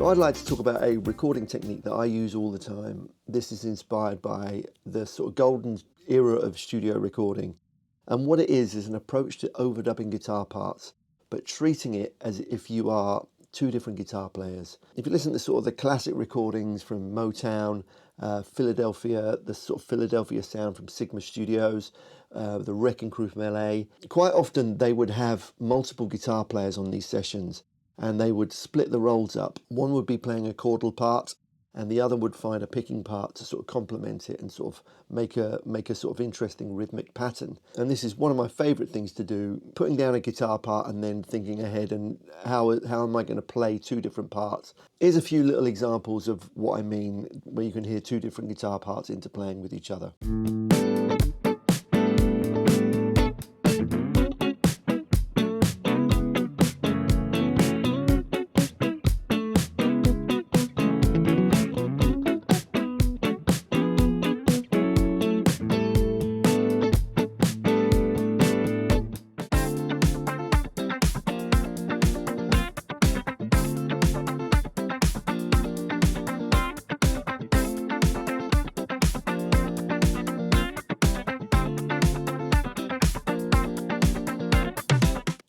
So I'd like to talk about a recording technique that I use all the time. This is inspired by the sort of golden era of studio recording. And what it is an approach to overdubbing guitar parts, but treating it as if you are two different guitar players. If you listen to sort of the classic recordings from Motown, Philadelphia, the sort of Philadelphia sound from Sigma Studios, the Wrecking Crew from LA, quite often they would have multiple guitar players on these sessions, and they would split the roles up. One would be playing a chordal part, and the other would find a picking part to sort of complement it and sort of make a sort of interesting rhythmic pattern. And this is one of my favourite things to do, putting down a guitar part and then thinking ahead and how am I going to play two different parts. Here's a few little examples of what I mean, where you can hear two different guitar parts interplaying with each other.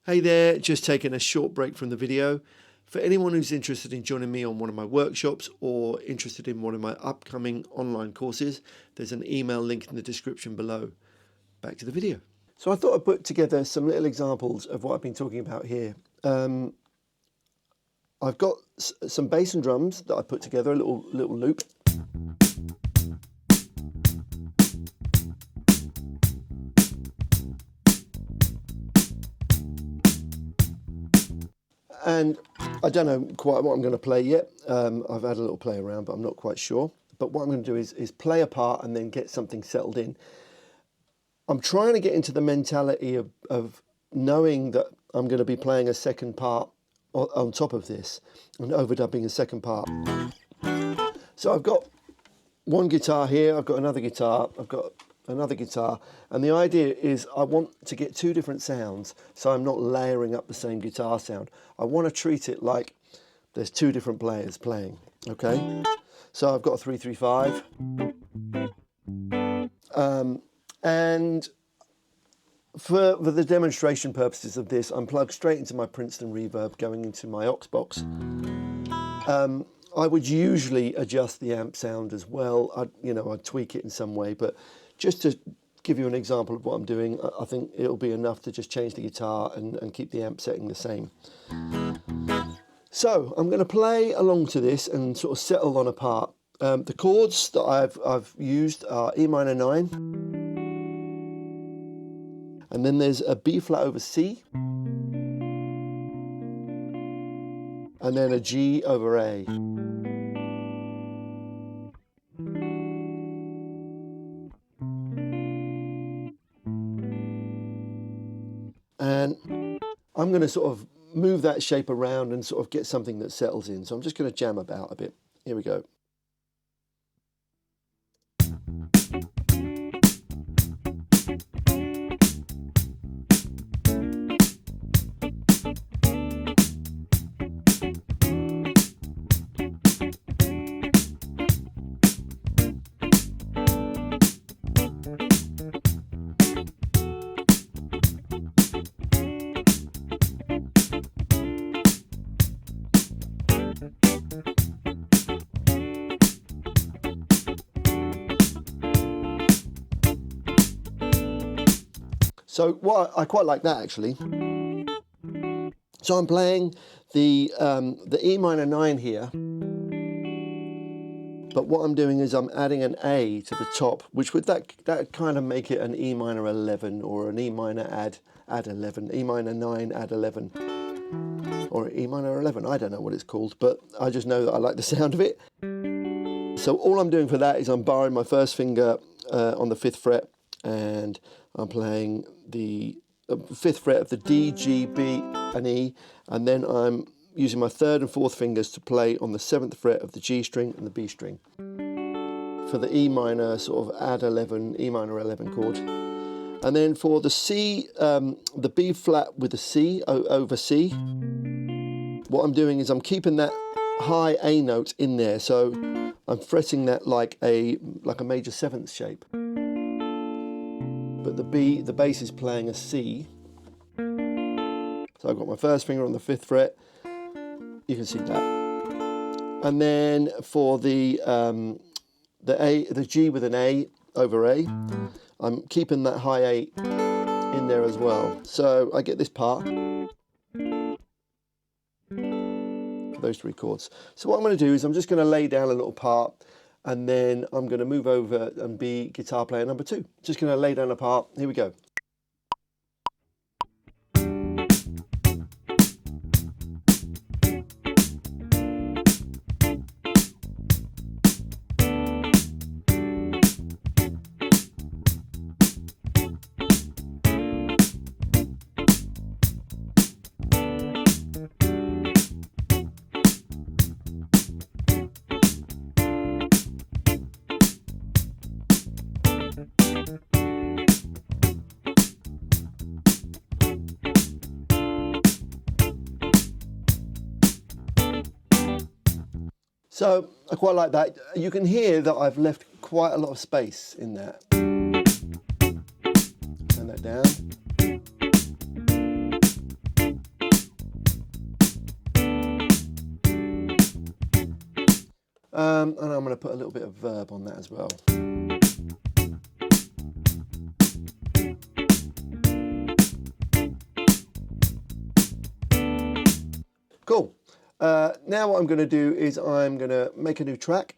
Hey there, just taking a short break from the video. For anyone who's interested in joining me on one of my workshops or interested in one of my upcoming online courses, there's an email link in the description below. Back to the video. So I thought I'd put together some little examples of what I've been talking about here. I've got some bass and drums that I put together, a little loop. And I don't know quite what I'm going to play yet. I've had a little play around, but I'm not quite sure. But what I'm going to do is play a part and then get something settled in. I'm trying to get into the mentality of knowing that I'm going to be playing a second part on top of this and overdubbing a second part. So I've got one guitar here, I've got another guitar, I've got another guitar, and the idea is I want to get two different sounds, so I'm not layering up the same guitar sound. I want to treat it like there's two different players playing, okay? So I've got a 3-3-5, and for the demonstration purposes of this, I'm plugged straight into my Princeton reverb going into my aux box. I would usually adjust the amp sound as well. I'd tweak it in some way, but just to give you an example of what I'm doing, I think it'll be enough to just change the guitar and keep the amp setting the same. So I'm going to play along to this and sort of settle on a part. The chords that I've used are E minor 9, and then there's a B flat over C, and then a G over A. And I'm going to sort of move that shape around and sort of get something that settles in. So I'm just going to jam about a bit. Here we go. So I quite like that actually. So I'm playing the E minor 9 here, but what I'm doing is I'm adding an A to the top, which would that kind of make it an E minor 11 or an E minor add 11, E minor 9 add 11, or E minor 11. I don't know what it's called, but I just know that I like the sound of it. So all I'm doing for that is I'm barring my first finger on the 5th fret, and I'm playing the 5th fret of the D, G, B and E, and then I'm using my 3rd and 4th fingers to play on the 7th fret of the G string and the B string for the E minor sort of add 11, E minor 11 chord. And then for the C, the B flat with the C over C, what I'm doing is I'm keeping that high A note in there, so I'm fretting that like a major seventh shape. But the bass is playing a C. So I've got my first finger on the 5th fret. You can see that. And then for the G with an A over A, I'm keeping that high A in there as well. So I get this part. Those 3 chords. So what I'm going to do is I'm just going to lay down a little part, and then I'm going to move over and be guitar player number 2. Just going to lay down a part. Here we go. So I quite like that. You can hear that I've left quite a lot of space in that. Turn that down. And I'm going to put a little bit of verb on that as well. Cool. Now what I'm going to do is I'm going to make a new track,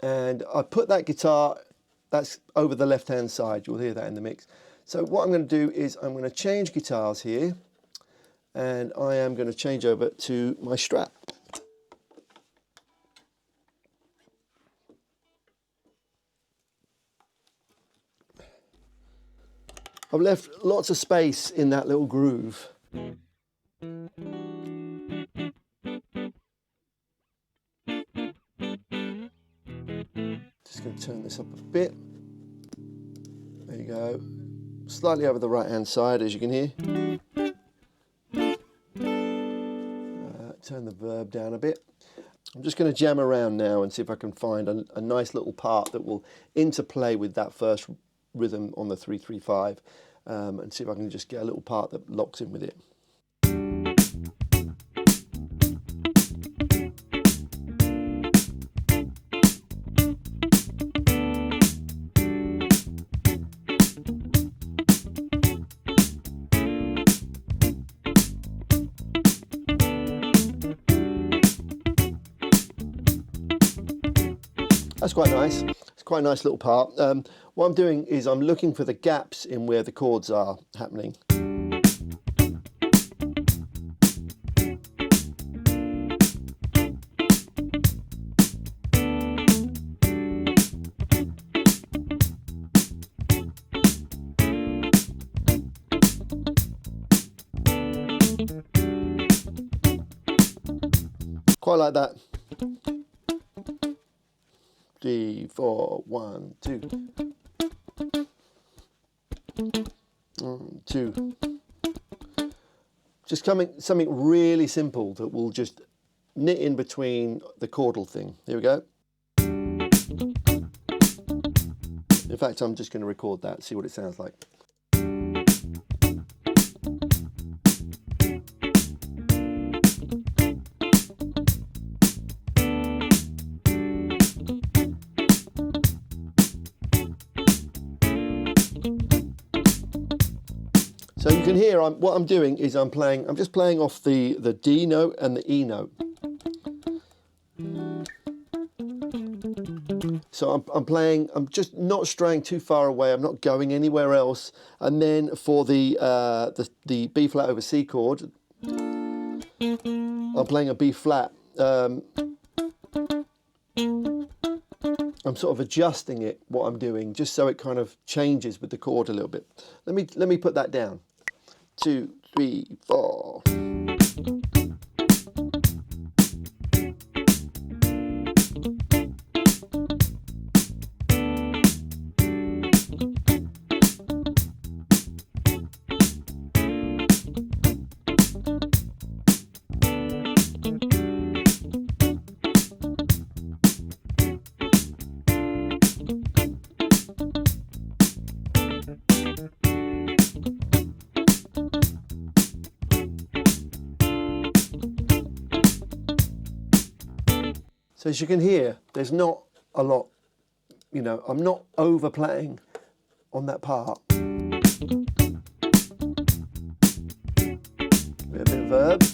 and I put that guitar, that's over the left hand side, you'll hear that in the mix. So what I'm going to do is I'm going to change guitars here, and I am going to change over to my Strat. I've left lots of space in that little groove. Just going to turn this up a bit. There you go. Slightly over the right hand side, as you can hear. Turn the verb down a bit. I'm just going to jam around now and see if I can find a nice little part that will interplay with that first rhythm on the 3-3-5, and see if I can just get a little part that locks in with it. That's quite nice. It's quite a nice little part. What I'm doing is I'm looking for the gaps in where the chords are happening. Quite like that. 3, 4, 1, 2. 1, 2. Just something really simple that will just knit in between the chordal thing. Here we go. In fact, I'm just going to record that, see what it sounds like. So you can hear what I'm doing is I'm just playing off the D note and the E note. So I'm just not straying too far away, I'm not going anywhere else. And then for the B flat over C chord, I'm playing a B flat. I'm sort of adjusting it, what I'm doing, just so it kind of changes with the chord a little bit. Let me put that down. 2, 3, 4. So as you can hear, there's not a lot, you know, I'm not overplaying on that part. A bit of verb.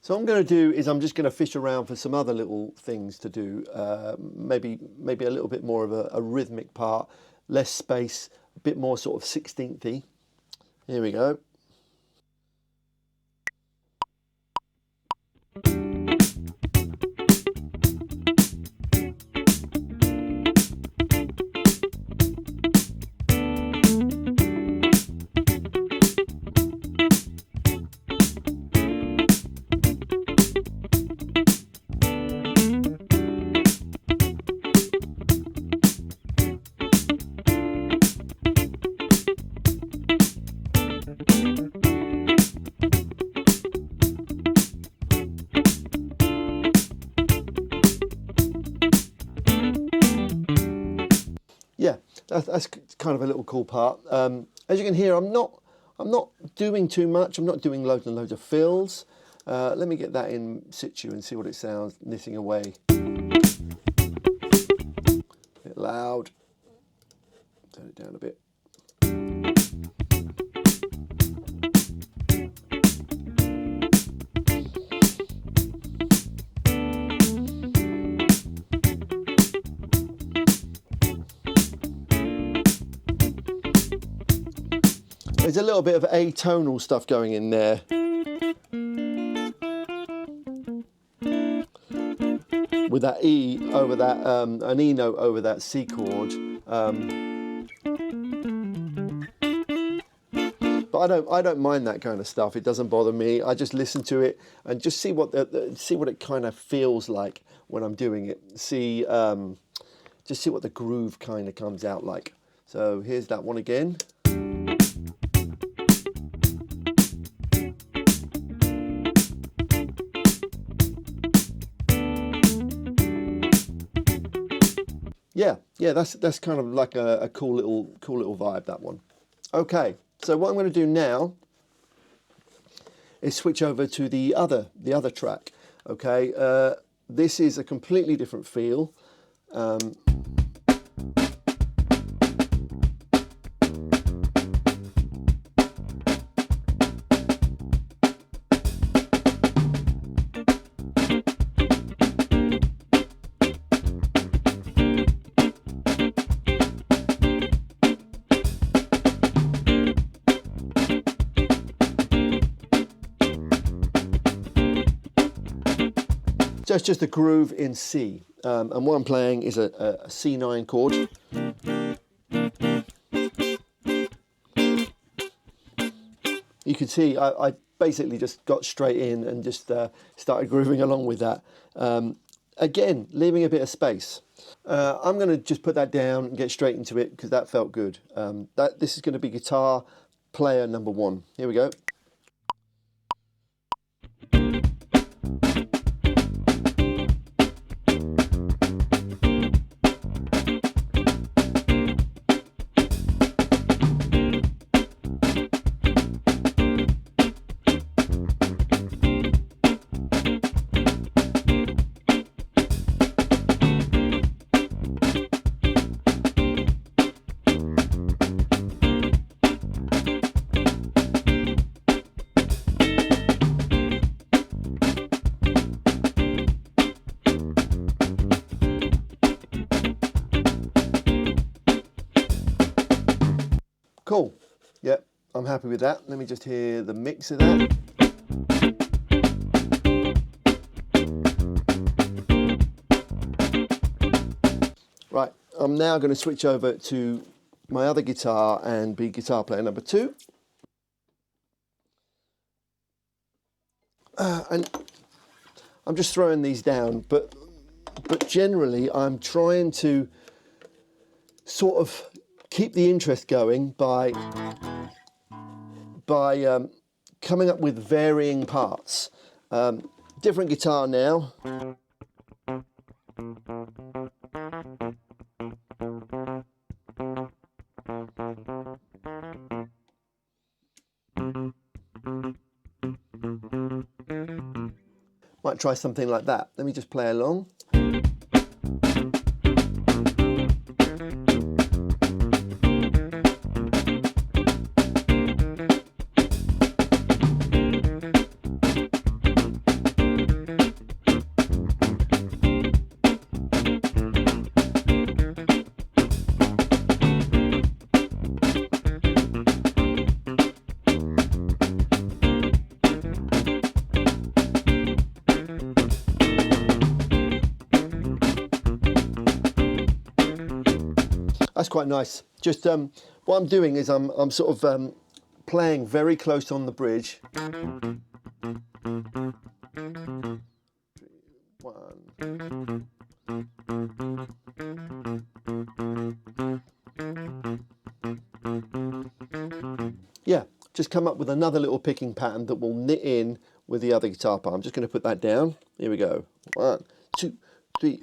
So what I'm going to do is I'm just going to fish around for some other little things to do. Maybe a little bit more of a rhythmic part, less space, a bit more sort of 16th-y. Here we go. Yeah, that's kind of a little cool part. As you can hear, I'm not doing too much. I'm not doing loads and loads of fills. Let me get that in situ and see what it sounds knitting away. A bit loud. Turn it down a bit. There's a little bit of atonal stuff going in there. With that E over that, an E note over that C chord. But I don't mind that kind of stuff. It doesn't bother me. I just listen to it and just see what it kind of feels like when I'm doing it. Just see what the groove kind of comes out like. So here's that one again. Yeah, that's kind of like a cool little vibe, that one. Okay, so what I'm going to do now is switch over to the other track. Okay, this is a completely different feel. So it's just a groove in C, and what I'm playing is a C9 chord. You can see I basically just got straight in and just started grooving along with that. Again, leaving a bit of space. I'm going to just put that down and get straight into it because that felt good. This is going to be guitar player number 1. Here we go. Cool. Yep, I'm happy with that. Let me just hear the mix of that. Right, I'm now going to switch over to my other guitar and be guitar player number 2. And I'm just throwing these down, but generally I'm trying to sort of keep the interest going by coming up with varying parts. Different guitar now. Might try something like that. Let me just play along. That's quite nice. Just what I'm doing is I'm sort of playing very close on the bridge. 1. Yeah, just come up with another little picking pattern that will knit in with the other guitar part. I'm just going to put that down. Here we go. 1, 2, 3.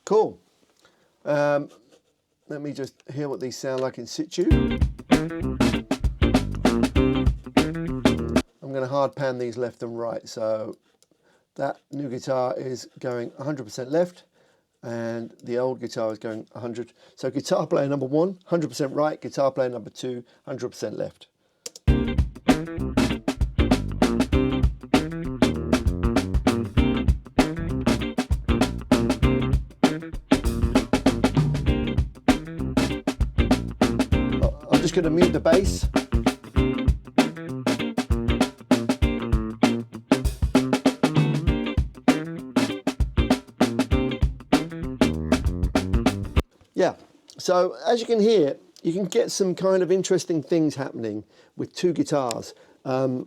Cool. Let me just hear what these sound like in situ. I'm going to hard pan these left and right. So that new guitar is going 100% left and the old guitar is going 100. So guitar player number 1, 100% right. Guitar player number 2, 100% left. I'm just going to mute the bass. Yeah, so as you can hear, you can get some kind of interesting things happening with two guitars. Trying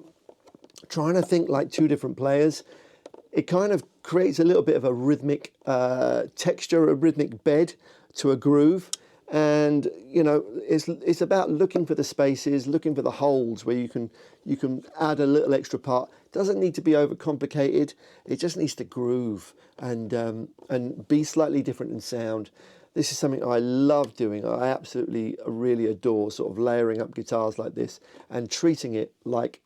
to think like two different players, it kind of creates a little bit of a rhythmic texture, a rhythmic bed to a groove. And you know, it's about looking for the spaces, looking for the holes where you can add a little extra part. It doesn't need to be overcomplicated. It just needs to groove and be slightly different in sound. This is something I love doing. I absolutely really adore sort of layering up guitars like this and treating it like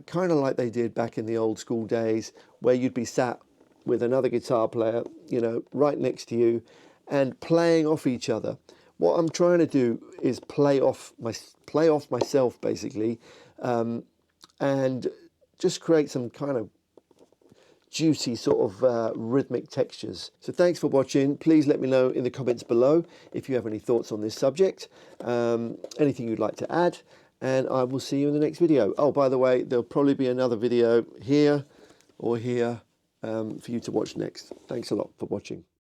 kind of like they did back in the old school days, where you'd be sat with another guitar player, you know, right next to you, and playing off each other. What I'm trying to do is play off myself basically, and just create some kind of juicy sort of rhythmic textures. So thanks for watching. Please let me know in the comments below if you have any thoughts on this subject, anything you'd like to add, and I will see you in the next video. Oh, by the way, there'll probably be another video here or here for you to watch next. Thanks a lot for watching.